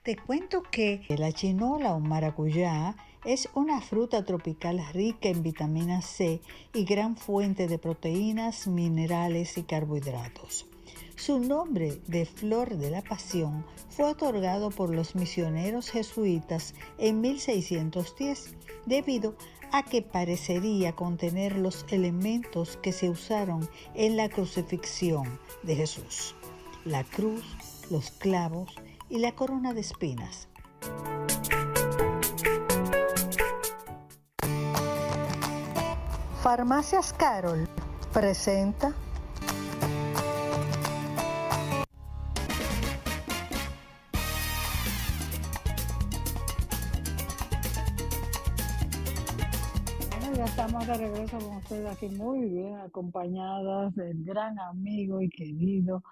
Te cuento que la chinola o maracuyá es una fruta tropical rica en vitamina C y gran fuente de proteínas, minerales y carbohidratos. Su nombre de flor de la pasión fue otorgado por los misioneros jesuitas en 1610 debido a que parecería contener los elementos que se usaron en la crucifixión de Jesús: la cruz, los clavos y la corona de espinas. Farmacias Carol presenta Ya estamos de regreso con ustedes aquí muy bien acompañadas del gran amigo y querido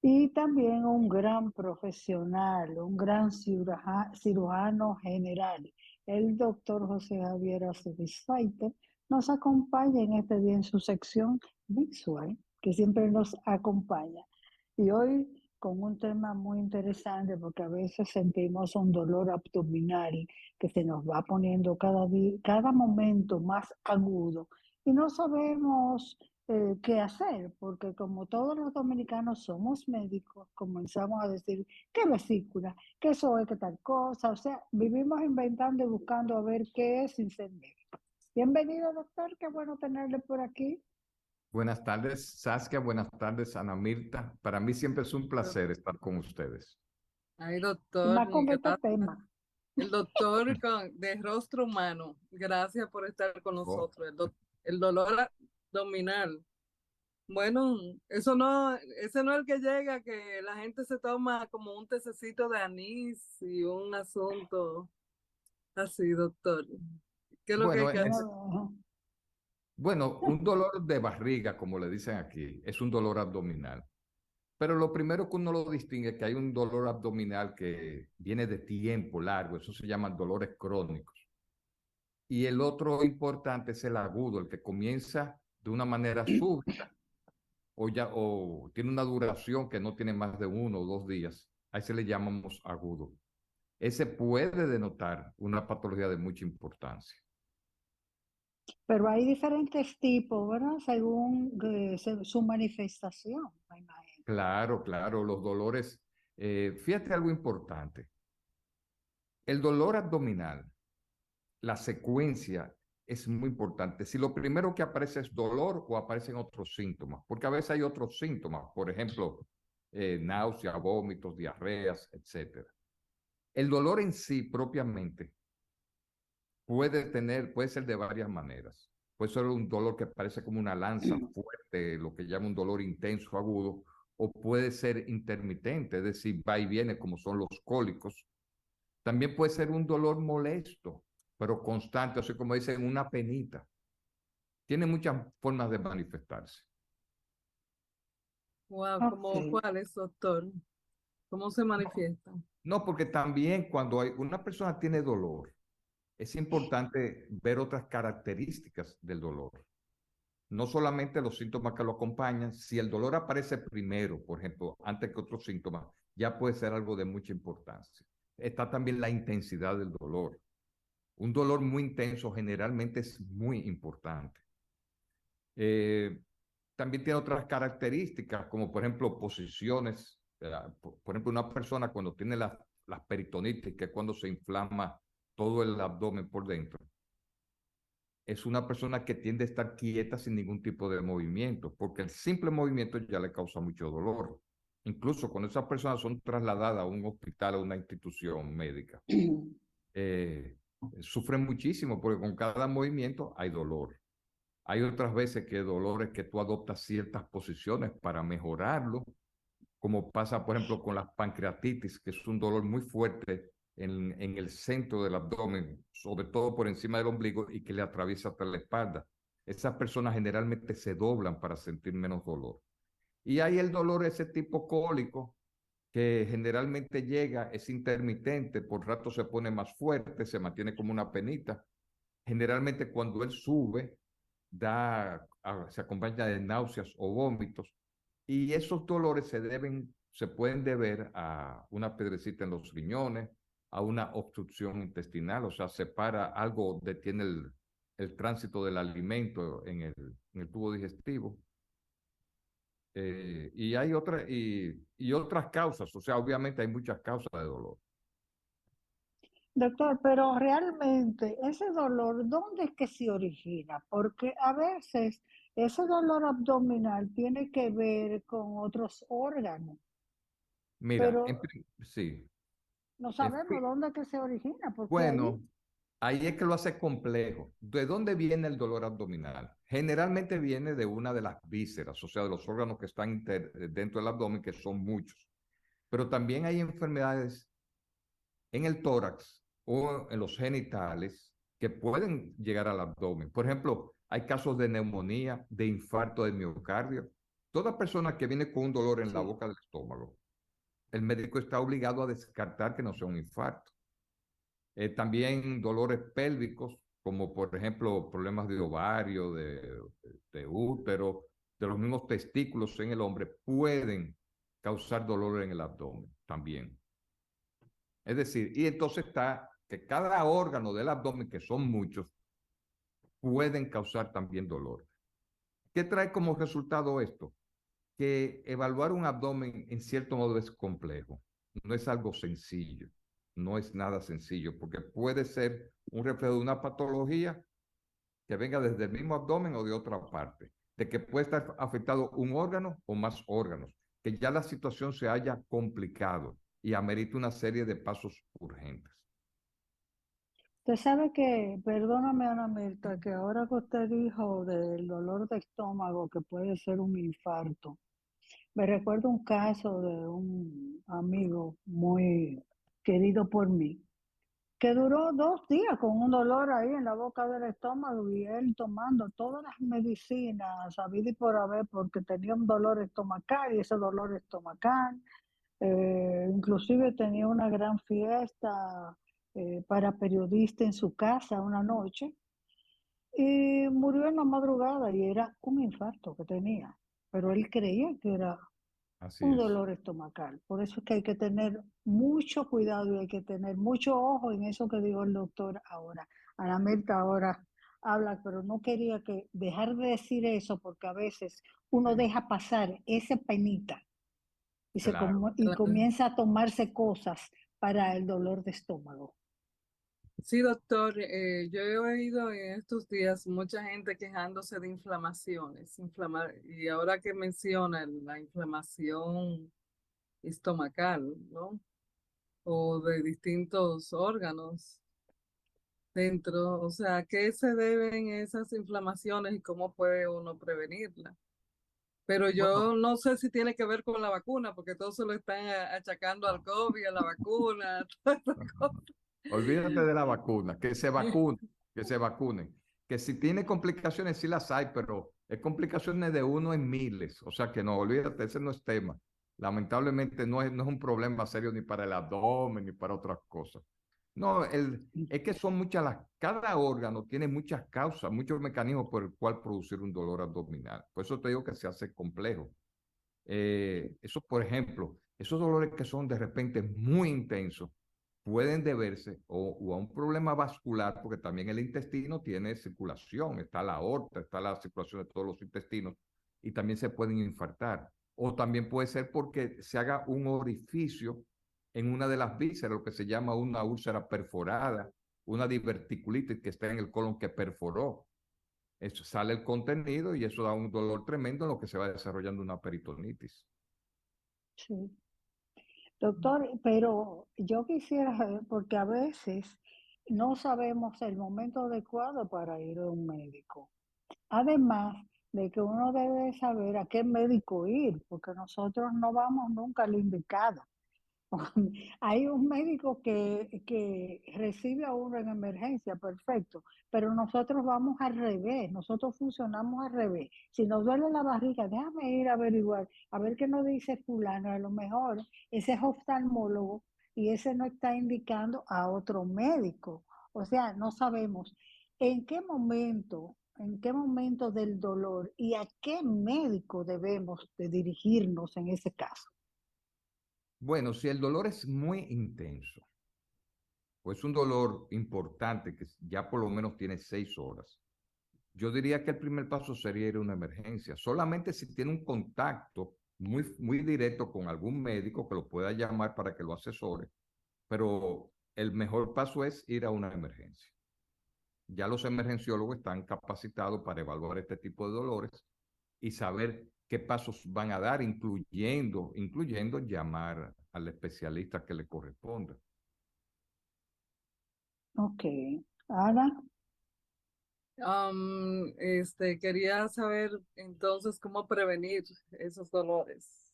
y también un gran profesional, un gran cirujano general, el doctor José Javier Aceves Faite, nos acompaña en este día en su sección visual, que siempre nos acompaña. Y hoy con un tema muy interesante, porque a veces sentimos un dolor abdominal que se nos va poniendo cada día, cada momento más agudo y no sabemos qué hacer, porque como todos los dominicanos somos médicos, comenzamos a decir qué vesícula, que eso es que tal cosa, o sea, vivimos inventando y buscando a ver qué es sin ser médico. Bienvenido, doctor, qué bueno tenerle por aquí. Buenas tardes, Saskia. Buenas tardes, Ana Mirta. Para mí siempre es un placer estar con ustedes. Ay, Y doctor, más con este gracias. tema. El doctor de rostro humano, gracias por estar con Oh, nosotros. El dolor abdominal. Bueno, ese no es el que llega, que la gente se toma como un tececito de anís y un asunto así, doctor. ¿Qué es lo que hay Bueno, que hacer? un dolor de barriga, como le dicen aquí, es un dolor abdominal. Pero lo primero que uno lo distingue es que hay un dolor abdominal que viene de tiempo largo, eso se llaman dolores crónicos. Y el otro importante es el agudo, el que comienza de una manera súbita o tiene una duración que no tiene más de 1 o 2 días. A ese le llamamos agudo. Ese puede denotar una patología de mucha importancia. Pero hay diferentes tipos, ¿verdad? Según su manifestación, me imagino. Claro, claro, los dolores. Fíjate algo importante. El dolor abdominal, la secuencia es muy importante. Si lo primero que aparece es dolor o aparecen otros síntomas, porque a veces hay otros síntomas, por ejemplo, náusea, vómitos, diarreas, etcétera. El dolor en sí propiamente puede ser de varias maneras. Puede ser un dolor que parece como una lanza fuerte, lo que llama un dolor intenso, agudo, o puede ser intermitente, es decir, va y viene como son los cólicos. También puede ser un dolor molesto, pero constante, así como dicen, una penita. Tiene muchas formas de manifestarse. Wow, Ok. ¿cómo cuál es, doctor? ¿Cómo se manifiesta? No, porque también cuando una persona tiene dolor, es importante ver otras características del dolor. No solamente los síntomas que lo acompañan, si el dolor aparece primero, por ejemplo, antes que otros síntomas, ya puede ser algo de mucha importancia. Está también la intensidad del dolor. Un dolor muy intenso generalmente es muy importante. Eh, También tiene otras características, como por ejemplo posiciones. Por ejemplo, una persona cuando tiene las peritonitis, que es cuando se inflama todo el abdomen por dentro, es una persona que tiende a estar quieta sin ningún tipo de movimiento, porque el simple movimiento ya le causa mucho dolor. Incluso cuando esas personas son trasladadas a un hospital, a una institución médica, eh, sufren muchísimo porque con cada movimiento hay dolor. Hay otras veces que dolor es que tú adoptas ciertas posiciones para mejorarlo, como pasa, por ejemplo, con la pancreatitis, que es un dolor muy fuerte en el centro del abdomen, sobre todo por encima del ombligo y que le atraviesa hasta la espalda. Esas personas generalmente se doblan para sentir menos dolor. Y hay el dolor ese tipo cólico, que generalmente llega, es intermitente, por rato se pone más fuerte, se mantiene como una penita. Generalmente cuando él sube, se acompaña de náuseas o vómitos. Y esos dolores se deben se pueden deber a una piedrecita en los riñones, a una obstrucción intestinal, o sea, algo detiene el tránsito del alimento en el tubo digestivo. Y hay y otras causas, o sea, obviamente hay muchas causas de dolor. Doctor, pero realmente ese dolor, ¿dónde es que se origina? Porque a veces ese dolor abdominal tiene que ver con otros órganos, Mira, pero sí, no en sabemos fin, dónde es que se origina, porque ahí, bueno, ahí es que lo hace complejo. ¿De dónde viene el dolor abdominal? Generalmente viene de una de las vísceras, o sea, de los órganos que están dentro del abdomen, que son muchos. Pero también hay enfermedades en el tórax o en los genitales que pueden llegar al abdomen. Por ejemplo, hay casos de neumonía, de infarto de miocardio. Toda persona que viene con un dolor en la sí. boca del estómago, el médico está obligado a descartar que no sea un infarto. También dolores pélvicos, como por ejemplo problemas de ovario, de útero, de los mismos testículos en el hombre, pueden causar dolor en el abdomen también. Es decir, y entonces está que cada órgano del abdomen, que son muchos, pueden causar también dolor. ¿Qué trae como resultado esto? Que evaluar un abdomen en cierto modo es complejo, no es algo sencillo, no es nada sencillo, porque puede ser un reflejo de una patología que venga desde el mismo abdomen o de otra parte, de que puede estar afectado un órgano o más órganos, que ya la situación se haya complicado y amerita una serie de pasos urgentes. Usted sabe que, perdóname Ana Mirta, que ahora que usted dijo del dolor de estómago que puede ser un infarto, me recuerdo un caso de un amigo muy querido por mí, que duró 2 días con un dolor ahí en la boca del estómago y él tomando todas las medicinas, habido y por haber, porque tenía un dolor estomacal y ese dolor estomacal, inclusive tenía una gran fiesta para periodistas en su casa una noche y murió en la madrugada y era un infarto que tenía, pero él creía que era Así un es. dolor estomacal. Por eso es que hay que tener mucho cuidado y hay que tener mucho ojo en eso que dijo el doctor ahora. Ana Mirta ahora habla, pero no quería que dejar de decir eso porque a veces uno Sí, deja pasar esa penita y, claro. y Claro. comienza a tomarse cosas para el dolor de estómago. Sí, doctor, yo he oído en estos días mucha gente quejándose de inflamaciones, y ahora que menciona la inflamación estomacal, ¿no? O de distintos órganos dentro, o sea, ¿a qué se deben esas inflamaciones y cómo puede uno prevenirlas? Pero Bueno, yo no sé si tiene que ver con la vacuna, porque todos se lo están achacando al no, COVID, a la vacuna, a todas esas no, no, cosas. no. Olvídate de la vacuna, que se vacunen, que se vacunen. Que si tiene complicaciones, sí las hay, pero es complicaciones de uno en miles. O sea que no, olvídate, ese no es tema. Lamentablemente no es un problema serio ni para el abdomen ni para otras cosas. No, es que son muchas cada órgano tiene muchas causas, muchos mecanismos por el cual producir un dolor abdominal. Por eso te digo que se hace complejo. Eso, por ejemplo, esos dolores que son de repente muy intensos pueden deberse o a un problema vascular, porque también el intestino tiene circulación, está la aorta, está la circulación de todos los intestinos y también se pueden infartar. O también puede ser porque se haga un orificio en una de las vísceras, lo que se llama una úlcera perforada, una diverticulitis que está en el colon que perforó. Eso sale el contenido y eso da un dolor tremendo en lo que se va desarrollando una peritonitis. Sí. Doctor, pero yo quisiera saber, porque a veces no sabemos el momento adecuado para ir a un médico. Además de que uno debe saber a qué médico ir, porque nosotros no vamos nunca al indicado. Hay un médico que recibe a uno en emergencia, perfecto, pero nosotros vamos al revés, nosotros funcionamos al revés. Si nos duele la barriga, déjame ir a averiguar, a ver qué nos dice fulano, a lo mejor ese es oftalmólogo y ese no está indicando a otro médico. O sea, no sabemos en qué momento del dolor y a qué médico debemos de dirigirnos en ese caso. Bueno, si el dolor es muy intenso, pues un dolor importante que ya por lo menos tiene 6 horas, yo diría que el primer paso sería ir a una emergencia. Solamente si tiene un contacto muy directo con algún médico que lo pueda llamar para que lo asesore, pero el mejor paso es ir a una emergencia. Ya los emergenciólogos están capacitados para evaluar este tipo de dolores y saber qué pasos van a dar, incluyendo llamar al especialista que le corresponda. Ok. Ana, Quería saber entonces cómo prevenir esos dolores.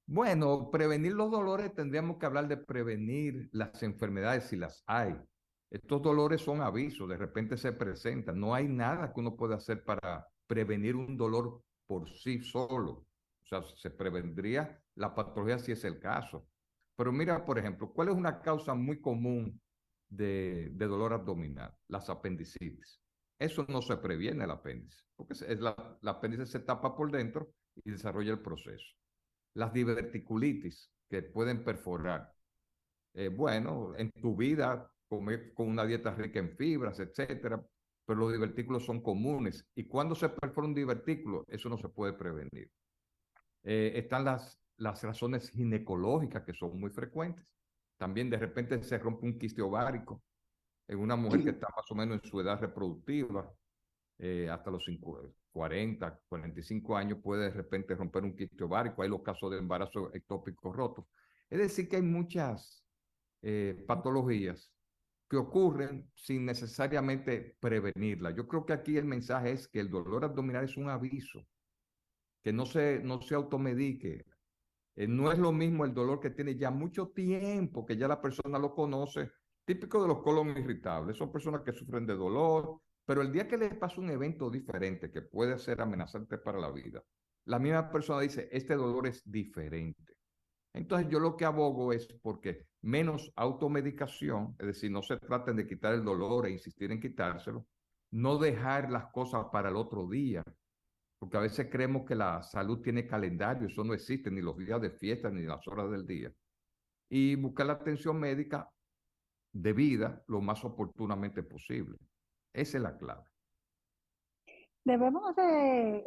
Bueno, prevenir los dolores tendríamos que hablar de prevenir las enfermedades si las hay. Estos dolores son avisos, de repente se presentan. No hay nada que uno pueda hacer para prevenir un dolor por sí solo. O sea, se prevendría la patología si es el caso. Pero mira, por ejemplo, ¿cuál es una causa muy común de dolor abdominal? Las apendicitis. Eso no se previene el apéndice, porque la apéndice se tapa por dentro y desarrolla el proceso. Las diverticulitis que pueden perforar. Bueno, en tu vida comer con una dieta rica en fibras, etcétera, pero los divertículos son comunes. Y cuando se perfora un divertículo, eso no se puede prevenir. Están las razones ginecológicas que son muy frecuentes. También de repente se rompe un quiste ovárico en una mujer que está más o menos en su edad reproductiva, hasta los 40, 45 años puede de repente romper un quiste ovárico. Hay los casos de embarazo ectópico roto. Es decir, que hay muchas patologías que ocurren sin necesariamente prevenirlas. Yo creo que aquí el mensaje es que el dolor abdominal es un aviso, que no se automedique. No es lo mismo el dolor que tiene ya mucho tiempo, que ya la persona lo conoce, típico de los colon irritables. Son personas que sufren de dolor, pero el día que les pasa un evento diferente que puede ser amenazante para la vida, la misma persona dice, este dolor es diferente. Entonces yo lo que abogo es porque menos automedicación, es decir, no se traten de quitar el dolor e insistir en quitárselo, no dejar las cosas para el otro día, porque a veces creemos que la salud tiene calendario, eso no existe, ni los días de fiesta, ni las horas del día. Y buscar la atención médica debida lo más oportunamente posible. Esa es la clave.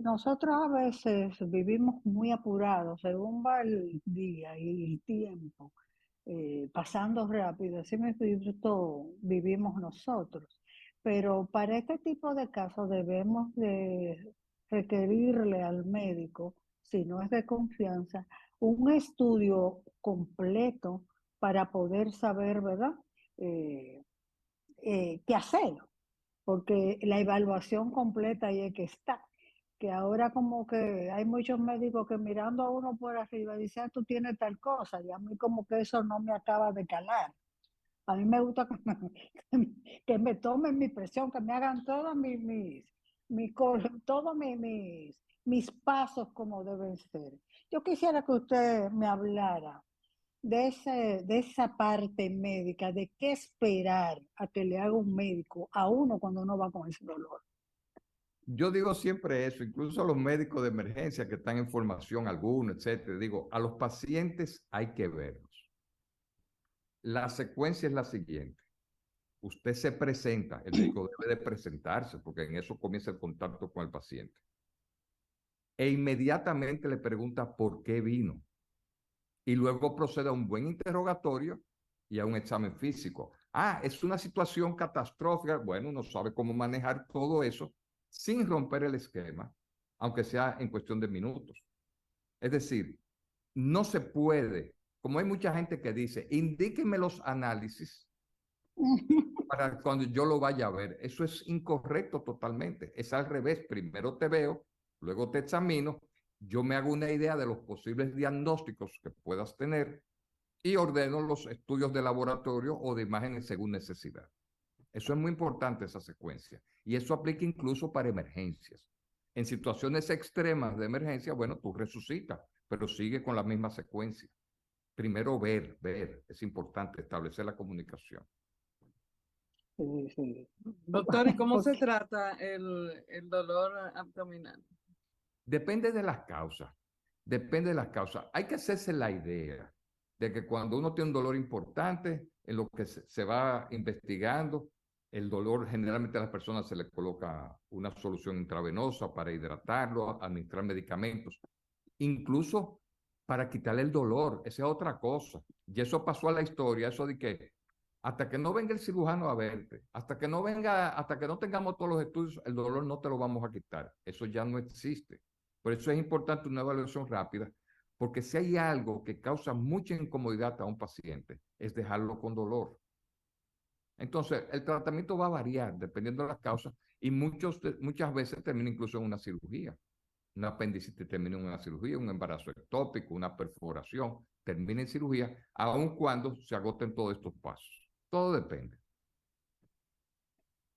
nosotros a veces vivimos muy apurados, según va el día y el tiempo, pasando rápido, así mismo vivimos nosotros. Pero para este tipo de casos debemos de requerirle al médico, si no es de confianza, un estudio completo para poder saber, ¿verdad? Eh, qué hacer, porque la evaluación completa ahí es que está. Que ahora como que hay muchos médicos que mirando a uno por arriba dicen, "Ah, tú tienes tal cosa", y a mí como que eso no me acaba de calar. A mí me gusta que me tomen mi presión, que me hagan todos todos mis pasos como deben ser. Yo quisiera que usted me hablara de esa parte médica, de qué esperar a que le haga un médico a uno cuando uno va con ese dolor. Yo digo siempre eso, incluso a los médicos de emergencia que están en formación, algunos, etcétera. Digo, a los pacientes hay que verlos. La secuencia es la siguiente. Usted se presenta, el médico debe de presentarse, porque en eso comienza el contacto con el paciente. E inmediatamente le pregunta por qué vino. Y luego procede a un buen interrogatorio y a un examen físico. Ah, es una situación catastrófica. Bueno, uno sabe cómo manejar todo eso sin romper el esquema, aunque sea en cuestión de minutos. Es decir, no se puede, como hay mucha gente que dice, indíqueme los análisis para cuando yo lo vaya a ver. Eso es incorrecto totalmente. Es al revés. Primero te veo, luego te examino, yo me hago una idea de los posibles diagnósticos que puedas tener y ordeno los estudios de laboratorio o de imágenes según necesidad. Eso es muy importante, esa secuencia. Y eso aplica incluso para emergencias. En situaciones extremas de emergencia, bueno, tú resucitas, pero sigue con la misma secuencia. Primero ver, es importante establecer la comunicación. Sí, sí. Doctor, ¿y cómo se Porque trata el dolor abdominal? Depende de las causas. Depende de las causas. Hay que hacerse la idea de que cuando uno tiene un dolor importante, en lo que se va investigando, el dolor generalmente a las personas se le coloca una solución intravenosa para hidratarlo, administrar medicamentos, incluso para quitarle el dolor. Esa es otra cosa. Y eso pasó a la historia, eso de que hasta que no venga el cirujano a verte, hasta que no tengamos todos los estudios, el dolor no te lo vamos a quitar. Eso ya no existe. Por eso es importante una evaluación rápida, porque si hay algo que causa mucha incomodidad a un paciente, es dejarlo con dolor. Entonces, el tratamiento va a variar dependiendo de las causas y muchas veces termina incluso en una cirugía. Una apendicitis termina en una cirugía, un embarazo ectópico, una perforación, termina en cirugía, aun cuando se agoten todos estos pasos. Todo depende.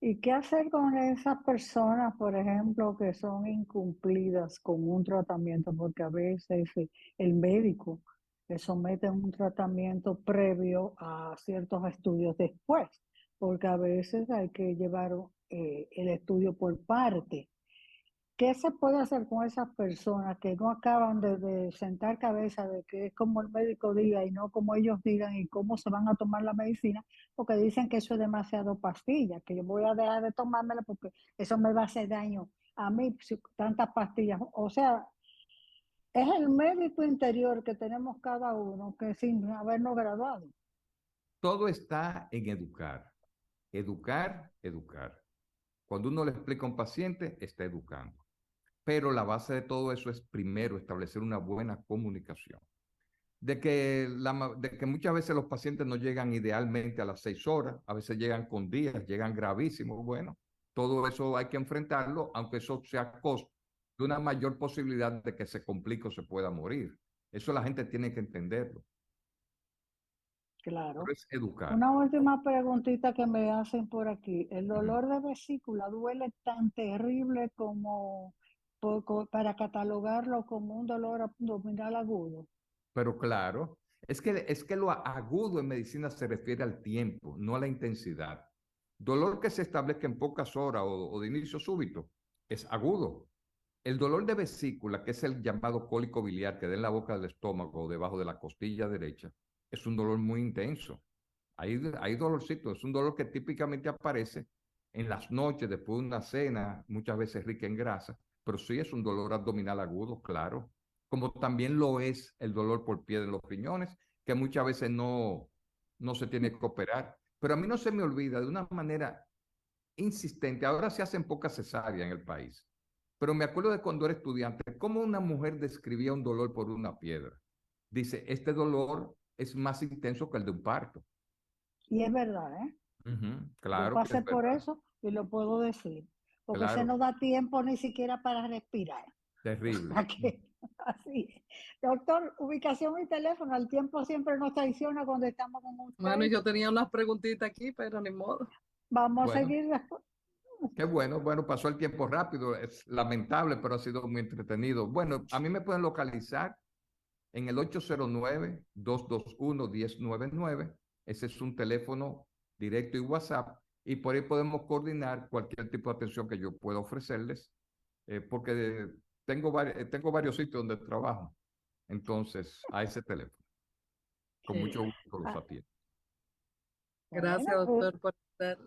¿Y qué hacer con esas personas, por ejemplo, que son incumplidas con un tratamiento? Porque a veces el médico le somete a un tratamiento previo a ciertos estudios después, porque a veces hay que llevar el estudio por parte. ¿Qué se puede hacer con esas personas que no acaban de sentar cabeza de que es como el médico diga y no como ellos digan y cómo se van a tomar la medicina? Porque dicen que eso es demasiado pastilla, que yo voy a dejar de tomármela porque eso me va a hacer daño a mí, tantas pastillas. O sea, es el médico interior que tenemos cada uno que sin habernos graduado. Todo está en educar. Educar, educar. Cuando uno le explica a un paciente, está educando. Pero la base de todo eso es primero establecer una buena comunicación. De que muchas veces los pacientes no llegan idealmente a las 6 horas, a veces llegan con días, llegan gravísimos. Bueno, todo eso hay que enfrentarlo, aunque eso sea a costo de una mayor posibilidad de que se complique o se pueda morir. Eso la gente tiene que entenderlo. Claro. Pero es educar. Una última preguntita que me hacen por aquí. ¿El dolor de vesícula duele tan terrible como para catalogarlo como un dolor abdominal agudo? Pero claro, es que lo agudo en medicina se refiere al tiempo, no a la intensidad. Dolor que se establezca en pocas horas o de inicio súbito es agudo. El dolor de vesícula, que es el llamado cólico biliar que da en la boca del estómago o debajo de la costilla derecha, es un dolor muy intenso. Hay dolorcito, es un dolor que típicamente aparece en las noches después de una cena, muchas veces rica en grasa, pero sí es un dolor abdominal agudo, claro, como también lo es el dolor por piedra en los riñones, que muchas veces no se tiene que operar. Pero a mí no se me olvida de una manera insistente, ahora se hacen pocas cesáreas en el país, pero me acuerdo de cuando era estudiante, cómo una mujer describía un dolor por una piedra. Dice, este dolor es más intenso que el de un parto. Y es verdad, ¿eh? Yo Claro que pasé es por verdad. eso y lo puedo decir, porque se Claro, no da tiempo ni siquiera para respirar. terrible. Así es. Doctor, ubicación y teléfono, el tiempo siempre nos traiciona cuando estamos con Bueno, usted. yo tenía unas preguntitas aquí, pero ni modo. Vamos a Bueno, seguir después. qué bueno. Bueno, pasó el tiempo rápido. Es lamentable, pero ha sido muy entretenido. Bueno, a mí me pueden localizar en el 809-221-1099. Ese es un teléfono directo y WhatsApp. Y por ahí podemos coordinar cualquier tipo de atención que yo pueda ofrecerles, porque tengo varios sitios donde trabajo. Entonces, a ese teléfono. Con mucho gusto los Ah, atiendo. Gracias, bueno, doctor, por estar.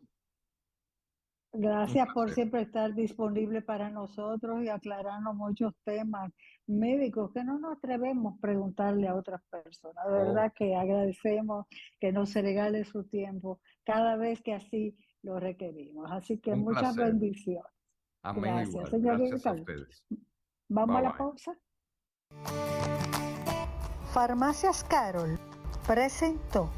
Un gracias por placer. siempre estar disponible para nosotros y aclararnos muchos temas médicos que no nos atrevemos a preguntarle a otras personas. De Oh, verdad que agradecemos que nos se regale su tiempo cada vez que así lo requerimos. Así que un muchas placer. bendiciones. Amén Gracias, igual. Gracias a señorita. ustedes. Vamos Bye a la bye. pausa. Farmacias Carol presentó